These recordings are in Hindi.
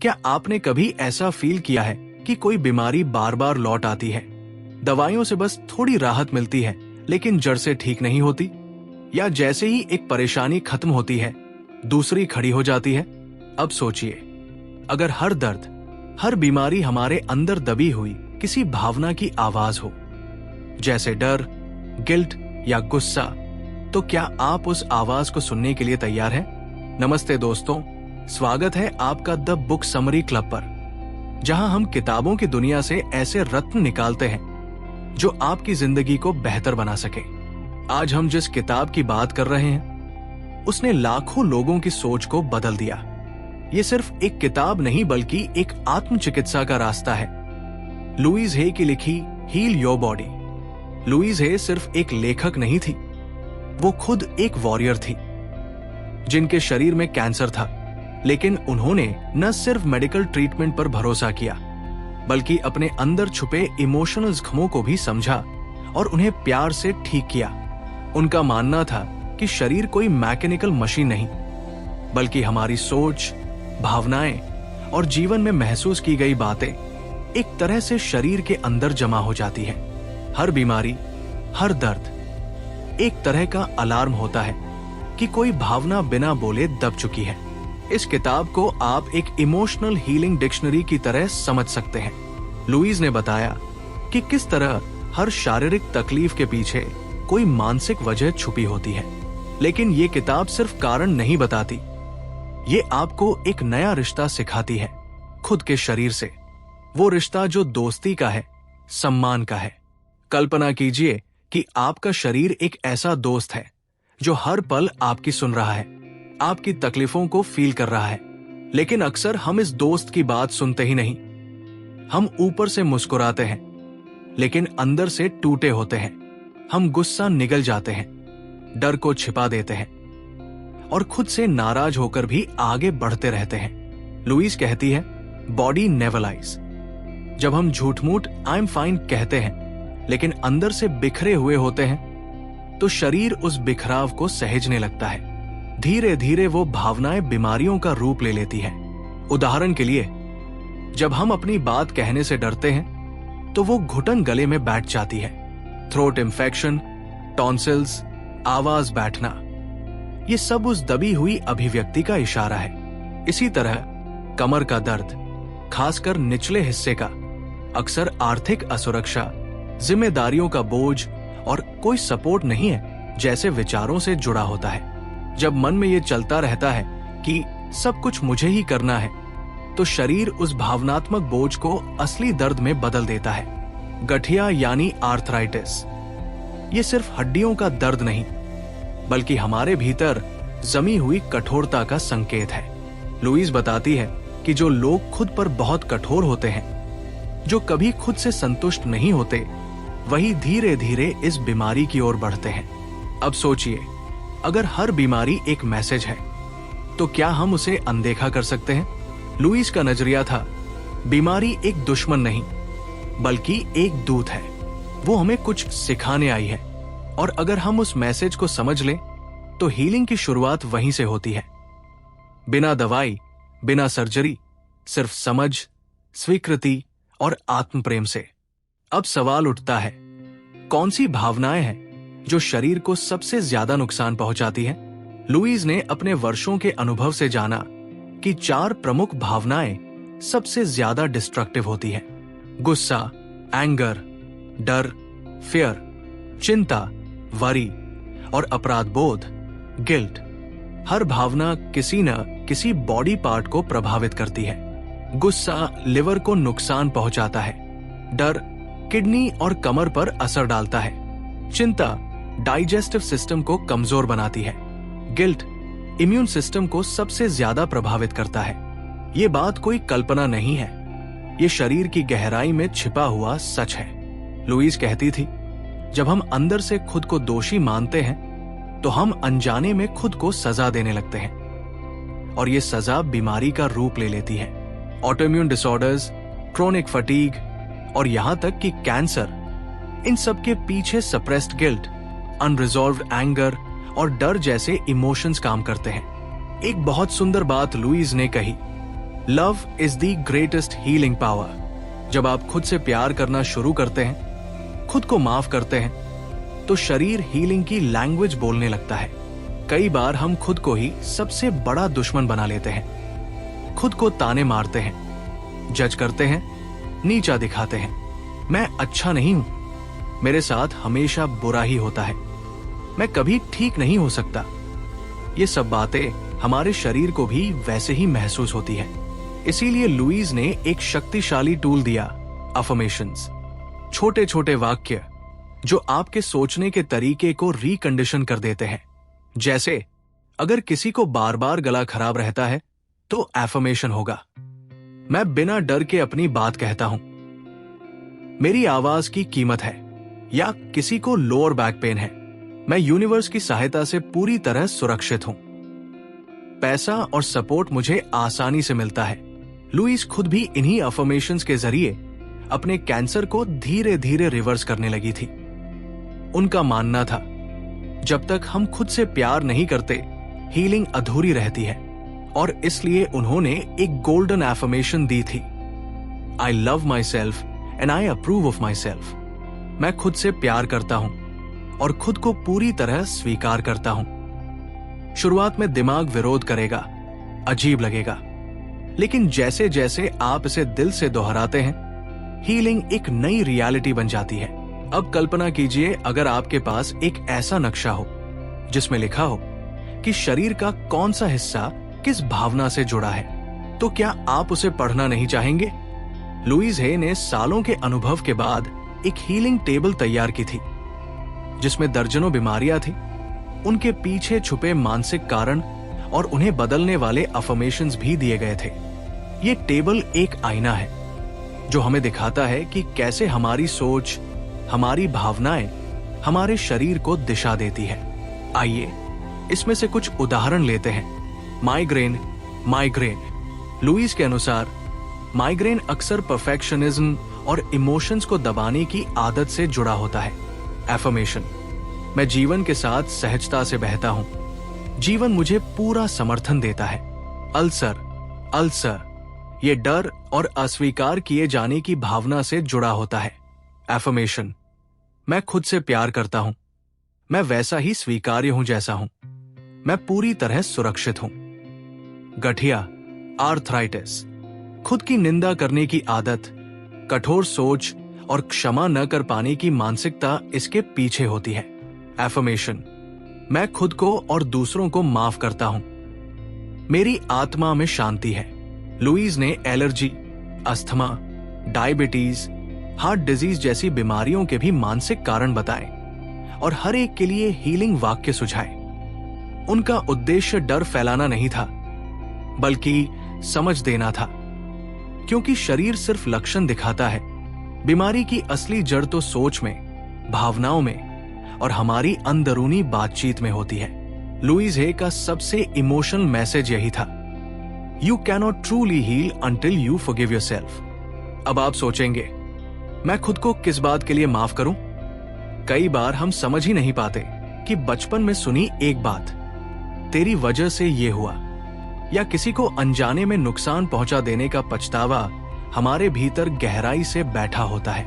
क्या आपने कभी ऐसा फील किया है कि कोई बीमारी बार बार लौट आती है, दवाइयों से बस थोड़ी राहत मिलती है लेकिन जड़ से ठीक नहीं होती? या जैसे ही एक परेशानी खत्म होती है दूसरी खड़ी हो जाती है? अब सोचिए, अगर हर दर्द, हर बीमारी हमारे अंदर दबी हुई किसी भावना की आवाज हो, जैसे डर, गिल्ट या गुस्सा, तो क्या आप उस आवाज को सुनने के लिए तैयार हैं? नमस्ते दोस्तों, स्वागत है आपका द बुक समरी क्लब पर, जहां हम किताबों की दुनिया से ऐसे रत्न निकालते हैं जो आपकी जिंदगी को बेहतर बना सके। आज हम जिस किताब की बात कर रहे हैं उसने लाखों लोगों की सोच को बदल दिया। ये सिर्फ एक किताब नहीं बल्कि एक आत्म चिकित्सा का रास्ता है। लुईस हे की लिखी हील योर बॉडी। लुईस हे सिर्फ एक लेखक नहीं थी, वो खुद एक वॉरियर थी जिनके शरीर में कैंसर था, लेकिन उन्होंने न सिर्फ मेडिकल ट्रीटमेंट पर भरोसा किया बल्कि अपने अंदर छुपे इमोशनल जख्मों को भी समझा और उन्हें प्यार से ठीक किया। उनका मानना था कि शरीर कोई मैकेनिकल मशीन नहीं, बल्कि हमारी सोच, भावनाएं और जीवन में महसूस की गई बातें एक तरह से शरीर के अंदर जमा हो जाती है। हर बीमारी, हर दर्द एक तरह का अलार्म होता है कि कोई भावना बिना बोले दब चुकी है। इस किताब को आप एक इमोशनल हीलिंग डिक्शनरी की तरह समझ सकते हैं। लुईस ने बताया कि किस तरह हर शारीरिक तकलीफ के पीछे कोई मानसिक वजह छुपी होती है। लेकिन ये किताब सिर्फ कारण नहीं बताती, ये आपको एक नया रिश्ता सिखाती है खुद के शरीर से। वो रिश्ता जो दोस्ती का है, सम्मान का है। कल्पना कीजिए कि आपका शरीर एक ऐसा दोस्त है जो हर पल आपकी सुन रहा है, आपकी तकलीफों को फील कर रहा है। लेकिन अक्सर हम इस दोस्त की बात सुनते ही नहीं। हम ऊपर से मुस्कुराते हैं लेकिन अंदर से टूटे होते हैं। हम गुस्सा निगल जाते हैं, डर को छिपा देते हैं और खुद से नाराज होकर भी आगे बढ़ते रहते हैं। लुईस कहती है, बॉडी नेवर लाइज। जब हम झूठ-मूठ आई एम फाइन कहते हैं लेकिन अंदर से बिखरे हुए होते हैं, तो शरीर उस बिखराव को सहेजने लगता है। धीरे धीरे वो भावनाएं बीमारियों का रूप ले लेती हैं। उदाहरण के लिए, जब हम अपनी बात कहने से डरते हैं तो वो घुटन गले में बैठ जाती है। थ्रोट इंफेक्शन, टॉन्सिल्स, आवाज बैठना, ये सब उस दबी हुई अभिव्यक्ति का इशारा है। इसी तरह कमर का दर्द, खासकर निचले हिस्से का, अक्सर आर्थिक असुरक्षा, जिम्मेदारियों का बोझ और कोई सपोर्ट नहीं है जैसे विचारों से जुड़ा होता है। जब मन में ये चलता रहता है कि सब कुछ मुझे ही करना है, तो शरीर उस भावनात्मक बोझ को असली दर्द में बदल देता है। गठिया यानी आर्थराइटिस, ये सिर्फ हड्डियों का दर्द नहीं बल्कि हमारे भीतर जमी हुई कठोरता का संकेत है। लुईस बताती है कि जो लोग खुद पर बहुत कठोर होते हैं, जो कभी खुद से संतुष्ट नहीं होते, वही धीरे धीरे इस बीमारी की ओर बढ़ते हैं। अब सोचिए, अगर हर बीमारी एक मैसेज है तो क्या हम उसे अनदेखा कर सकते हैं? लुईस का नजरिया था, बीमारी एक दुश्मन नहीं बल्कि एक दूत है। वो हमें कुछ सिखाने आई है और अगर हम उस मैसेज को समझ लें तो हीलिंग की शुरुआत वहीं से होती है। बिना दवाई, बिना सर्जरी, सिर्फ समझ, स्वीकृति और आत्म प्रेम से। अब सवाल उठता है, कौन सी भावनाएं हैं जो शरीर को सबसे ज्यादा नुकसान पहुंचाती है? लुईस ने अपने वर्षों के अनुभव से जाना कि 4 प्रमुख भावनाएं सबसे ज्यादा डिस्ट्रक्टिव होती हैं। गुस्सा, एंगर, डर, फियर, चिंता, वरी और अपराध बोध, गिल्ट। हर भावना किसी न किसी बॉडी पार्ट को प्रभावित करती है। गुस्सा लिवर को नुकसान पहुंचाता है, डर किडनी और कमर पर असर डालता है, चिंता डाइजेस्टिव सिस्टम को कमजोर बनाती है, गिल्ट इम्यून सिस्टम को सबसे ज्यादा प्रभावित करता है। ये बात कोई कल्पना नहीं है, ये शरीर की गहराई में छिपा हुआ सच है। लुईस कहती थी, जब हम अंदर से खुद को दोषी मानते हैं तो हम अनजाने में खुद को सजा देने लगते हैं और ये सजा बीमारी का रूप ले लेती है। ऑटोइम्यून डिसऑर्डर्स, क्रोनिक फटीग और यहां तक कि कैंसर, इन सब के पीछे सप्रेस्ड गिल्ट, अनरिजॉल्व्ड एंगर और डर जैसे इमोशंस काम करते हैं। एक बहुत सुंदर बात लुईस ने कही, love is the greatest healing power. जब आप खुद से प्यार करना शुरू करते हैं, खुद को माफ करते हैं, तो शरीर हीलिंग की लैंग्वेज बोलने लगता है। कई बार हम खुद को ही सबसे बड़ा दुश्मन बना लेते हैं। खुद को ताने मारते हैं, जज करते हैं, नीचा दिखाते हैं। मैं अच्छा नहीं हूं, मेरे साथ हमेशा बुरा ही होता है, मैं कभी ठीक नहीं हो सकता। ये सब बातें हमारे शरीर को भी वैसे ही महसूस होती है। इसीलिए लुईस ने एक शक्तिशाली टूल दिया, अफर्मेशंस। छोटे छोटे वाक्य जो आपके सोचने के तरीके को रिकंडीशन कर देते हैं। जैसे अगर किसी को बार बार गला खराब रहता है तो एफर्मेशन होगा, मैं बिना डर के अपनी बात कहता हूं, मेरी आवाज की कीमत है। या किसी को लोअर बैक पेन है, मैं यूनिवर्स की सहायता से पूरी तरह सुरक्षित हूं, पैसा और सपोर्ट मुझे आसानी से मिलता है। लुईस खुद भी इन्हीं अफर्मेशंस के जरिए अपने कैंसर को धीरे धीरे रिवर्स करने लगी थी। उनका मानना था, जब तक हम खुद से प्यार नहीं करते, हीलिंग अधूरी रहती है, और इसलिए उन्होंने एक गोल्डन एफर्मेशन दी थी, I love my self and I approve of my self. मैं खुद से प्यार करता हूं और खुद को पूरी तरह स्वीकार करता हूं। शुरुआत में दिमाग विरोध करेगा, अजीब लगेगा, लेकिन जैसे जैसे आप इसे दिल से दोहराते हैं, हीलिंग एक नई रियलिटी बन जाती है। अब कल्पना कीजिए, अगर आपके पास एक ऐसा नक्शा हो जिसमें लिखा हो कि शरीर का कौन सा हिस्सा किस भावना से जुड़ा है, तो क्या आप उसे पढ़ना नहीं चाहेंगे? लुईस हे ने सालों के अनुभव के बाद एक हीलिंग टेबल तैयार की थी, जिसमें दर्जनों बीमारियां थी, उनके पीछे छुपे मानसिक कारण और उन्हें बदलने वाले अफर्मेशंस भी दिए गए थे। ये टेबल एक आईना है जो हमें दिखाता है कि कैसे हमारी सोच, हमारी भावनाएं हमारे शरीर को दिशा देती है। आइए इसमें से कुछ उदाहरण लेते हैं। माइग्रेन। लुईस के अनुसार माइग्रेन अक्सर परफेक्शनिज्म और इमोशंस को दबाने की आदत से जुड़ा होता है। एफर्मेशन, मैं जीवन के साथ सहजता से बहता हूं, जीवन मुझे पूरा समर्थन देता है। अल्सर, ये डर और अस्वीकार किए जाने की भावना से जुड़ा होता है। एफर्मेशन, मैं खुद से प्यार करता हूं, मैं वैसा ही स्वीकार्य हूं जैसा हूं, मैं पूरी तरह सुरक्षित हूं। गठिया, आर्थराइटिस, खुद की निंदा करने की आदत, कठोर सोच और क्षमा न कर पाने की मानसिकता इसके पीछे होती है। एफर्मेशन, मैं खुद को और दूसरों को माफ करता हूं, मेरी आत्मा में शांति है। लुईस ने allergy, asthma, diabetes, heart disease जैसी बीमारियों के भी मानसिक कारण बताए और हर एक के लिए हीलिंग वाक्य सुझाए। उनका उद्देश्य डर फैलाना नहीं था, बल्कि समझ देना था, क्योंकि शरीर सिर्फ लक्षण दिखाता है, बीमारी की असली जड़ तो सोच में, भावनाओं में और हमारी अंदरूनी बातचीत में होती है। लुईस हे का सबसे इमोशनल मैसेज यही था, you cannot truly heal until you forgive yourself. अब आप सोचेंगे, मैं खुद को किस बात के लिए माफ करूं? कई बार हम समझ ही नहीं पाते कि बचपन में सुनी एक बात, तेरी वजह से ये हुआ, या किसी को अनजाने में नुकसान पहुंचा देने का पछतावा हमारे भीतर गहराई से बैठा होता है।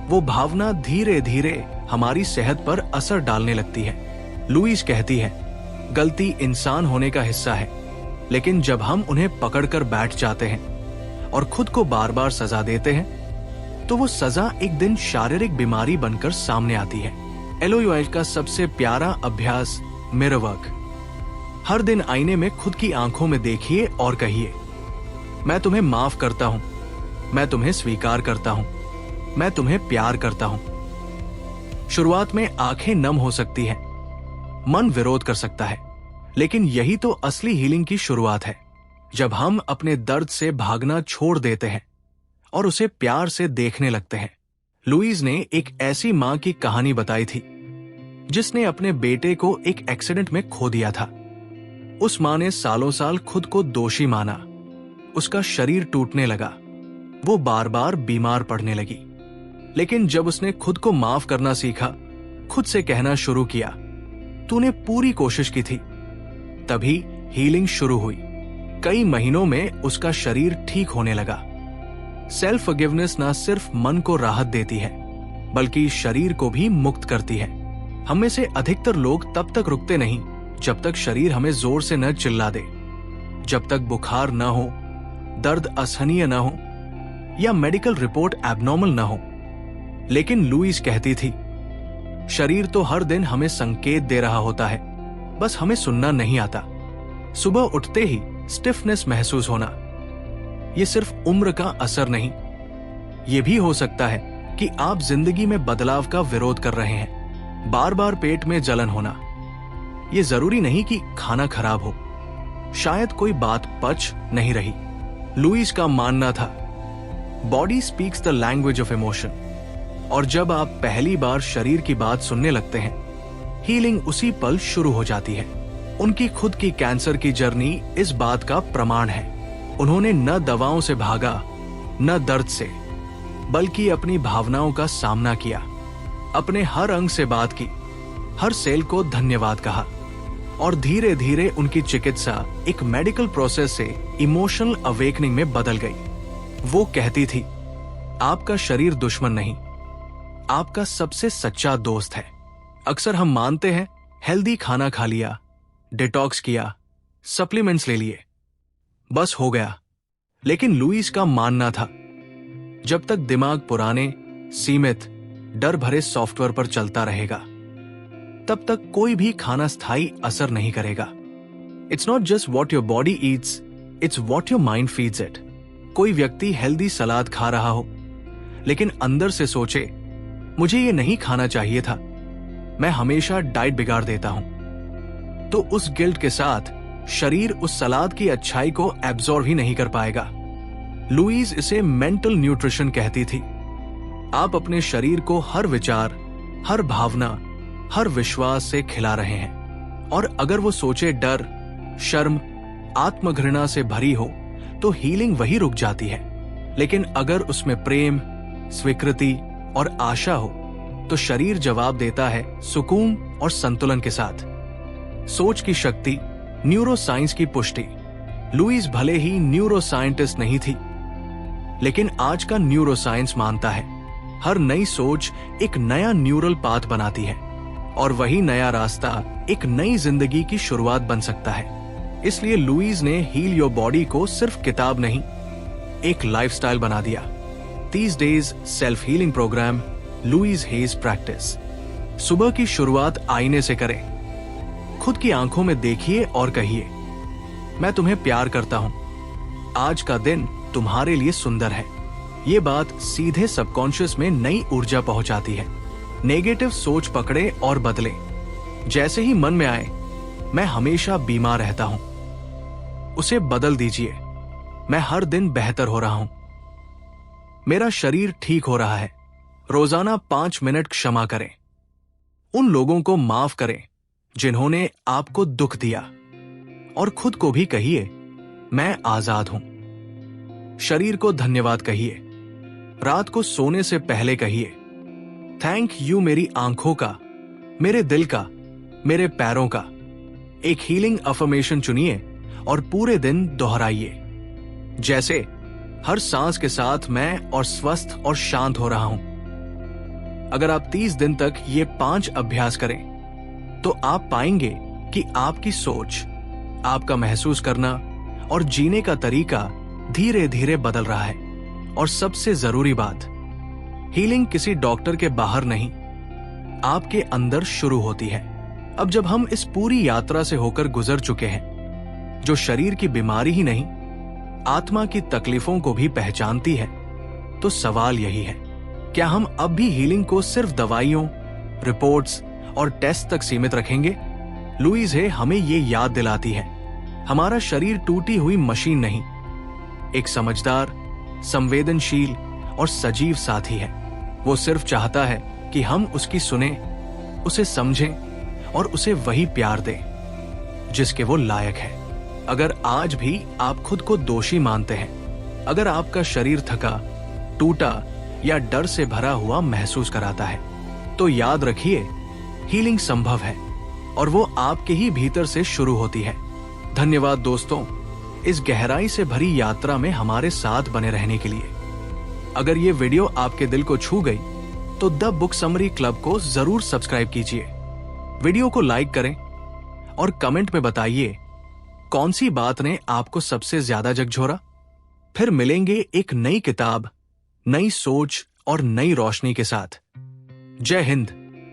वो भावना धीरे धीरे हमारी सेहत पर असर डालने लगती है। लुईस कहती है, गलती इंसान होने का हिस्सा है, लेकिन जब हम उन्हें पकड़कर बैठ जाते हैं और खुद को बार बार सजा देते हैं, तो वो सजा एक दिन शारीरिक बीमारी बनकर सामने आती है। एलोइल का सबसे प्यारा अभ्यास मिरर वर्क। हर दिन आईने में खुद की आंखों में देखिए और कहिए, मैं तुम्हें माफ करता हूं, मैं तुम्हें स्वीकार करता हूं, मैं तुम्हें प्यार करता हूं। शुरुआत में आंखें नम हो सकती हैं, मन विरोध कर सकता है, लेकिन यही तो असली हीलिंग की शुरुआत है, जब हम अपने दर्द से भागना छोड़ देते हैं और उसे प्यार से देखने लगते हैं। लुईस ने एक ऐसी मां की कहानी बताई थी जिसने अपने बेटे को एक एक्सीडेंट में खो दिया था। उस मां ने सालों साल खुद को दोषी माना, उसका शरीर टूटने लगा, वो बार बार बीमार पड़ने लगी। लेकिन जब उसने खुद को माफ करना सीखा, खुद से कहना शुरू किया, तूने पूरी कोशिश की थी, तभी हीलिंग शुरू हुई। कई महीनों में उसका शरीर ठीक होने लगा। सेल्फ फॉरगिवनेस ना सिर्फ मन को राहत देती है बल्कि शरीर को भी मुक्त करती है। हम में से अधिकतर लोग तब तक रुकते नहीं जब तक शरीर हमें जोर से न चिल्ला दे, जब तक बुखार न हो, दर्द असहनीय न हो या मेडिकल रिपोर्ट एबनॉर्मल न हो। लेकिन लुईस कहती थी, शरीर तो हर दिन हमें संकेत दे रहा होता है, बस हमें सुनना नहीं आता। सुबह उठते ही स्टिफनेस महसूस होना, यह सिर्फ उम्र का असर नहीं, यह भी हो सकता है कि आप जिंदगी में बदलाव का विरोध कर रहे हैं। बार बार पेट में जलन होना, यह जरूरी नहीं कि खाना खराब हो, शायद कोई बात पच नहीं रही। लुईस का मानना था, body speaks the language of emotion, और जब आप पहली बार शरीर की बात सुनने लगते हैं, हीलिंग उसी पल शुरू हो जाती है। उनकी खुद की कैंसर की जर्नी इस बात का प्रमाण है। उन्होंने न दवाओं से भागा, न दर्द से, बल्कि अपनी भावनाओं का सामना किया, अपने हर अंग से बात की, हर सेल को धन्यवाद कहा, और धीरे धीरे उनकी चिकित्सा एक मेडिकल प्रोसेस से इमोशनल अवेकनिंग में बदल गई। वो कहती थी, आपका शरीर दुश्मन नहीं, आपका सबसे सच्चा दोस्त है। अक्सर हम मानते हैं हेल्दी खाना खा लिया, डिटॉक्स किया, सप्लीमेंट्स ले लिए, बस हो गया। लेकिन लुईस का मानना था, जब तक दिमाग पुराने, सीमित, डर भरे सॉफ्टवेयर पर चलता रहेगा, तब तक कोई भी खाना स्थायी असर नहीं करेगा। It's not just what your body Yeats, it's what your mind feeds it. कोई व्यक्ति हेल्दी सलाद खा रहा हो, लेकिन अंदर से सोचे, मुझे ये नहीं खाना चाहिए था, मैं हमेशा डाइट बिगाड़ देता हूं, तो उस गिल्ट के साथ शरीर उस सलाद की अच्छाई को एब्जॉर्ब ही नहीं कर पाएगा। लुईस इसे मेंटल न्यूट्रिशन कहती थी। आप अपने शरीर को हर विचार, हर भावना, हर विश्वास से खिला रहे हैं, और अगर वो सोचे डर, शर्म, आत्मघृणा से भरी हो तो हीलिंग वही रुक जाती है। लेकिन अगर उसमें प्रेम, स्वीकृति और आशा हो तो शरीर जवाब देता है सुकून और संतुलन के साथ। सोच की शक्ति, न्यूरोसाइंस की पुष्टि। लुईस भले ही न्यूरोसाइंटिस्ट नहीं थी, लेकिन आज का न्यूरोसाइंस मानता है हर नई सोच एक नया न्यूरल पाथ बनाती है, और वही नया रास्ता एक नई जिंदगी की शुरुआत बन सकता है। इसलिए लुईस ने हील योर बॉडी को सिर्फ किताब नहीं, एक लाइफस्टाइल बना दिया। 30 days self healing program, Louise Hay practice. सुबह की शुरुआत आईने से करें, खुद की आंखों में देखिए और कहिए, मैं तुम्हें प्यार करता हूं, आज का दिन तुम्हारे लिए सुंदर है। ये बात सीधे सबकॉन्शियस में नई ऊर्जा पहुंचाती है। नेगेटिव सोच पकड़े और बदले। जैसे ही मन में आए, मैं हमेशा बीमार रहता हूं, उसे बदल दीजिए, मैं हर दिन बेहतर हो रहा हूं, मेरा शरीर ठीक हो रहा है। रोजाना 5 मिनट क्षमा करें। उन लोगों को माफ करें जिन्होंने आपको दुख दिया, और खुद को भी कहिए, मैं आजाद हूं। शरीर को धन्यवाद कहिए। रात को सोने से पहले कहिए, थैंक यू मेरी आंखों का, मेरे दिल का, मेरे पैरों का। एक हीलिंग अफर्मेशन चुनिए और पूरे दिन दोहराइए, जैसे हर सांस के साथ मैं और स्वस्थ और शांत हो रहा हूं। अगर आप 30 दिन तक ये 5 अभ्यास करें तो आप पाएंगे कि आपकी सोच, आपका महसूस करना और जीने का तरीका धीरे धीरे बदल रहा है। और सबसे जरूरी बात, हीलिंग किसी डॉक्टर के बाहर नहीं, आपके अंदर शुरू होती है। अब जब हम इस पूरी यात्रा से होकर गुजर चुके हैं, जो शरीर की बीमारी ही नहीं, आत्मा की तकलीफों को भी पहचानती है, तो सवाल यही है, क्या हम अब भी हीलिंग को सिर्फ दवाइयों, रिपोर्ट्स और टेस्ट तक सीमित रखेंगे? लुईस हे हमें ये याद दिलाती है, हमारा शरीर टूटी हुई मशीन नहीं, एक समझदार, संवेदनशील और सजीव साथी है। वो सिर्फ चाहता है कि हम उसकी सुने, उसे समझें और उसे वही प्यार दें जिसके वो लायक है। अगर आज भी आप खुद को दोषी मानते हैं, अगर आपका शरीर थका, टूटा या डर से भरा हुआ महसूस कराता है, तो याद रखिए, हीलिंग संभव है और वो आपके ही भीतर से शुरू होती है। धन्यवाद दोस्तों, इस गहराई से भरी यात्रा में हमारे साथ बने रहने के लिए। अगर ये वीडियो आपके दिल को छू गई तो द बुक समरी क्लब को जरूर सब्सक्राइब कीजिए, वीडियो को लाइक करें और कमेंट में बताइए कौन सी बात ने आपको सबसे ज्यादा झकझोरा। फिर मिलेंगे एक नई किताब, नई सोच और नई रोशनी के साथ। जय हिंद।